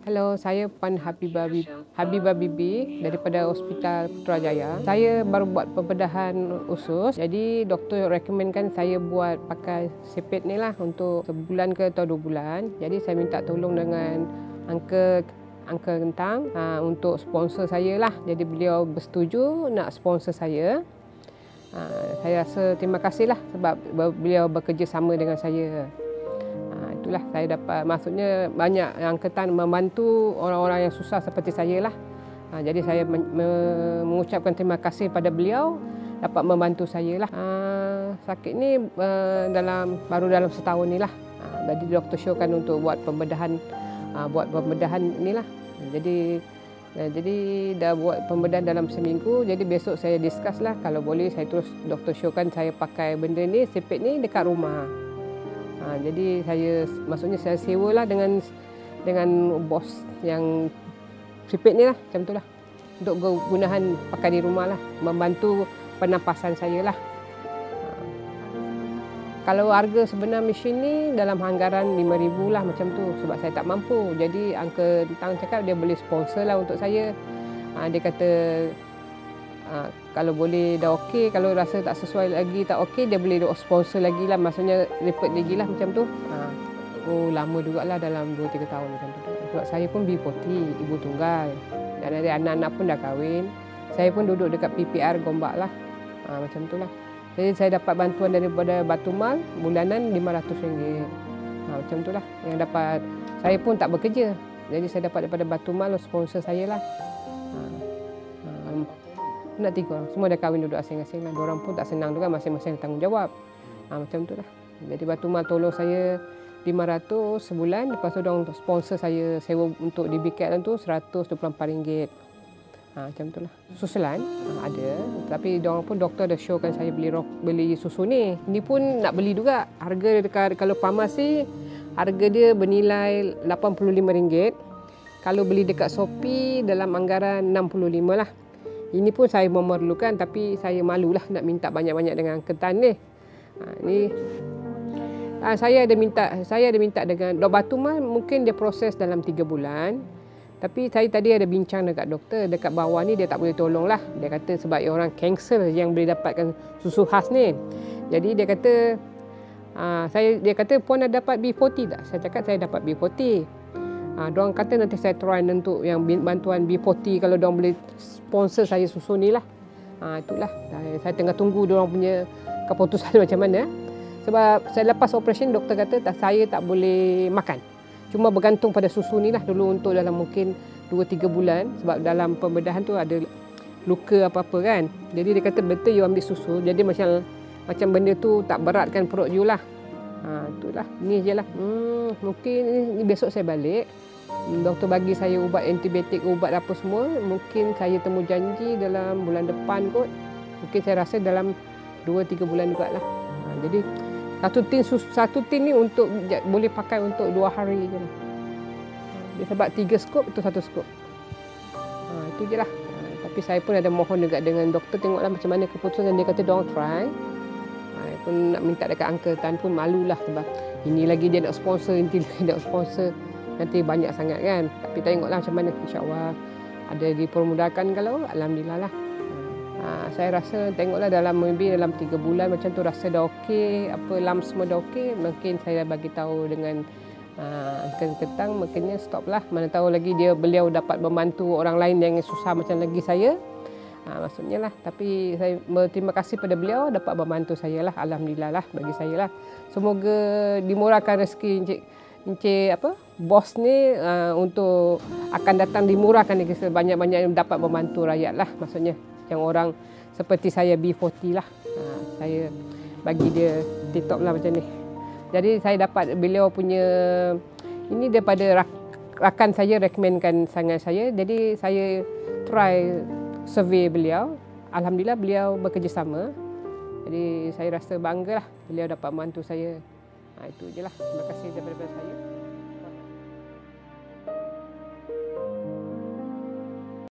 Hello, saya Puan Habibah Bibi daripada Hospital Putrajaya. Saya baru buat pembedahan usus. Jadi doktor rekomenkan saya buat pakai sepet ni lah untuk sebulan ke atau 2 bulan. Jadi saya minta tolong dengan Angka Kentang untuk sponsor saya lah. Jadi beliau bersetuju nak sponsor saya. Saya rasa terima kasih lah sebab beliau bekerjasama dengan saya. Itulah saya dapat, maksudnya banyak angkatan membantu orang-orang yang susah seperti saya lah. Jadi saya mengucapkan terima kasih pada beliau dapat membantu saya lah. Sakit ni baru dalam setahun ni lah. Jadi doktor syorkan untuk buat pembedahan ni lah. Jadi dah buat pembedahan dalam seminggu. Jadi besok saya discuss lah kalau boleh saya doktor syorkan saya pakai benda ni, sepet ni dekat rumah. Jadi saya sewa lah dengan bos yang sepet ni lah, macam tu lah. Untuk kegunaan pakai di rumah lah, membantu pernafasan saya lah. Kalau harga sebenar mesin ni dalam anggaran 5,000 lah macam tu, sebab saya tak mampu. Jadi Angka Kentang cakap dia boleh sponsor lah untuk saya. Dia kata kalau boleh dah okey, kalau rasa tak sesuai lagi, tak okey, dia boleh sponsor lagi lah, maksudnya repeat lagi lah macam tu. Lama jugalah, dalam 2-3 tahun macam tu. Sebab saya pun B40, ibu tunggal. Dan ada anak-anak pun dah kahwin. Saya pun duduk dekat PPR Gombak lah. Macam tu lah. Jadi saya dapat bantuan daripada Batumal bulanan RM500. Macam tu lah. Yang dapat, saya pun tak bekerja. Jadi saya dapat daripada Batumal sponsor saya lah. Nak 3 orang. Semua dah kahwin duduk asing-asing lah. Diorang pun tak senang juga, masing-masing tanggungjawab. Macam tu lah. Jadi Batumal tolong saya RM500 sebulan. Lepas tu diorang sponsor saya sewa untuk di BKL tu RM124. Macam tu lah. Susulan ada. Tapi diorang pun doktor dah syorkan saya beli susu ni. Ni pun nak beli juga. Harga dekat, kalau farmasi, harga dia bernilai RM85. Kalau beli dekat Shopee dalam anggaran RM65 lah. Ini pun saya memerlukan, tapi saya malulah nak minta banyak-banyak dengan Ketan ni. Saya ada minta dengan Dr. Batumal, mungkin dia proses dalam 3 bulan. Tapi saya tadi ada bincang dekat doktor, dekat bawah ni dia tak boleh tolong lah. Dia kata sebab orang kanser yang boleh dapatkan susu khas ni. Jadi dia kata Puan dah dapat B40 tak? Saya cakap saya dapat B40. Diorang kata nanti saya try untuk yang bantuan B40 kalau diorang boleh sponsor saya susu ni lah. Itulah. Saya tengah tunggu diorang punya keputusan macam mana. Sebab saya lepas operasi doktor kata saya tak boleh makan. Cuma bergantung pada susu ni lah dulu untuk dalam mungkin 2-3 bulan. Sebab dalam pembedahan tu ada luka apa-apa kan. Jadi dia kata betul you ambil susu. Jadi macam benda tu tak beratkan perut you lah. Itulah. Ni je lah. Mungkin ni besok saya balik. Doktor bagi saya ubat antibiotik, ubat apa semua. Mungkin saya temu janji dalam bulan depan kot. Mungkin saya rasa dalam 2-3 bulan juga lah. Jadi satu tin ni untuk boleh pakai untuk 2 hari je lah. Dia sebab 3 skop itu 1 skop. Itu je lah. Tapi saya pun ada mohon juga dengan doktor, tengoklah macam mana keputusan. Dia kata don't try. Saya pun nak minta dekat Angka Tan pun malulah sebab ini lagi dia nak sponsor, ini lagi dia nak sponsor. Nanti banyak sangat kan. Tapi tengoklah macam mana, insyaAllah ada dipermudahkan kalau alhamdulillah lah. Saya rasa tengoklah dalam 3 bulan macam tu rasa dah okey, lam semua dah okey, mungkin saya bagi tahu dengan Angka Kentang, mungkinnya stop lah. Mana tahu lagi beliau dapat membantu orang lain yang susah macam lagi saya. Maksudnya lah. Tapi saya berterima kasih pada beliau dapat membantu saya lah. Alhamdulillah lah bagi saya lah. Semoga dimurahkan rezeki Encik bos ni untuk akan datang, dimurahkan lagi sebanyak-banyak yang dapat membantu rakyat lah. Maksudnya yang orang seperti saya B40 lah. Saya bagi dia titop lah macam ni. Jadi saya dapat beliau punya ini daripada rakan saya rekomenkan sangat saya. Jadi saya try survey beliau. Alhamdulillah beliau bekerjasama. Jadi saya rasa bangga lah beliau dapat membantu saya. Itu je lah. Terima kasih daripada saya.